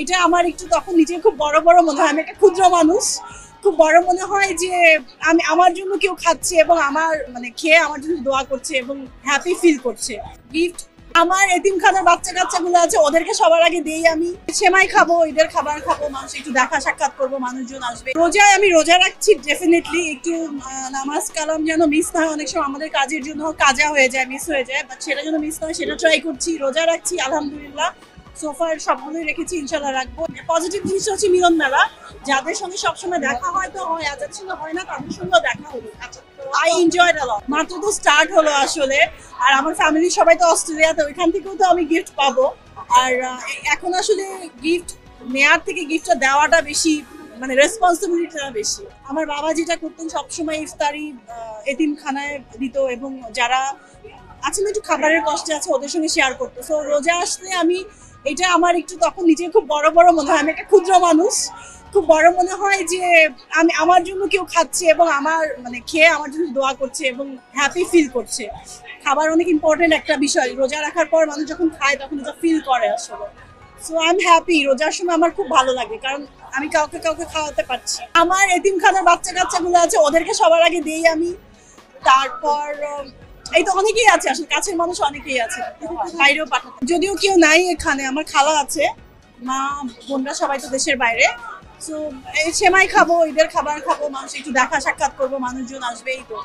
এটা আমার একটু তখন নিজে খুব বড় বড় মনে হয়, আমি একটা ক্ষুদ্র মানুষ, খুব বড় মনে হয় যে আমি আমার জন্য কেউ খাচ্ছে এবং আমার মানে খেয়ে আমার জন্য দোয়া করছে এবং হ্যাপি ফিল করছে। গিফট আমার এতিমখানার বাচ্চা কাচ্চাগুলো আছে, ওদেরকে সবার আগে দেই। আমি সেমাই খাবো, ঈদের খাবার খাবো, মানুষ একটু দেখা সাক্ষাৎ করবো, মানুষজন আসবে। রোজায় আমি রোজা রাখছি ডেফিনেটলি, একটু নামাজ কালাম যেন মিস না হয়। অনেক সময় আমাদের কাজের জন্য কাজা হয়ে যায়, মিস হয়ে যায়, বাট সেটা যেন মিস না হয় সেটা ট্রাই করছি। রোজা রাখছি আলহামদুলিল্লাহ, সোফার সবগুলোই রেখেছি, ইনশাল্লাহ রাখবো। পজিটিভ জিনিসটা হচ্ছে মিলন মেলা, যাদের সঙ্গে সবসময় দেখা হয় তো হয়, যাদের সঙ্গে হয় না তাদের সঙ্গেও দেখা হলো। আই এনজয় আ লট। মাত্র তো স্টার্ট হলো আসলে, আর আমার ফ্যামিলির সবাই তো অস্ট্রেলিয়াতে, ওইখান থেকেও তো আমি গিফট পাবো। আর এখন আসলে গিফট নেয়ার থেকে গিফটটা দেওয়াটা বেশি, মানে রেসপন্সিবিলিটিটা বেশি। আমার বাবা যেটা করতেন সবসময় ইফতারি এতিমখানায় দিত, এবং যারা আছে না একটু খাবারের কষ্টে আছে ওদের সঙ্গে শেয়ার করতো। সো রোজা আসলে আমি এটা আমার একটু তখন নিজে খুব বড় বড় মনে হয়, আমি একটা ক্ষুদ্র মানুষ, খুব বড় মনে হয় যে আমি আমার জন্য কেউ খাচ্ছে এবং আমার মানে খেয়ে আমার জন্য দোয়া করছে এবং হ্যাপি ফিল করছে। খাবার অনেক ইম্পর্টেন্ট একটা বিষয়, রোজা রাখার পর মানুষ যখন খায় তখন এটা ফিল করে আসলে। So I am happy. রোজার সময় আমার খুব ভালো লাগে, কারণ আমি কাউকে কাউকে খাওয়াতে পারছি। আমার এতিমখানার বাচ্চা কাচ্চাগুলো আছে, ওদেরকে সবার আগে দেই আমি। তারপর এই তো অনেকেই আছে, আসলে কাছের মানুষ অনেকেই আছে, বাইরেও পাঠাতে। যদিও কেউ নাই এখানে, আমার খালা আছে, মা বোনরা সবাই তো দেশের বাইরে। সো এই সেমাই খাবো, ঈদের খাবার খাবো, মানুষ একটু দেখা সাক্ষাৎ করবো, মানুষজন আসবে, এই তো।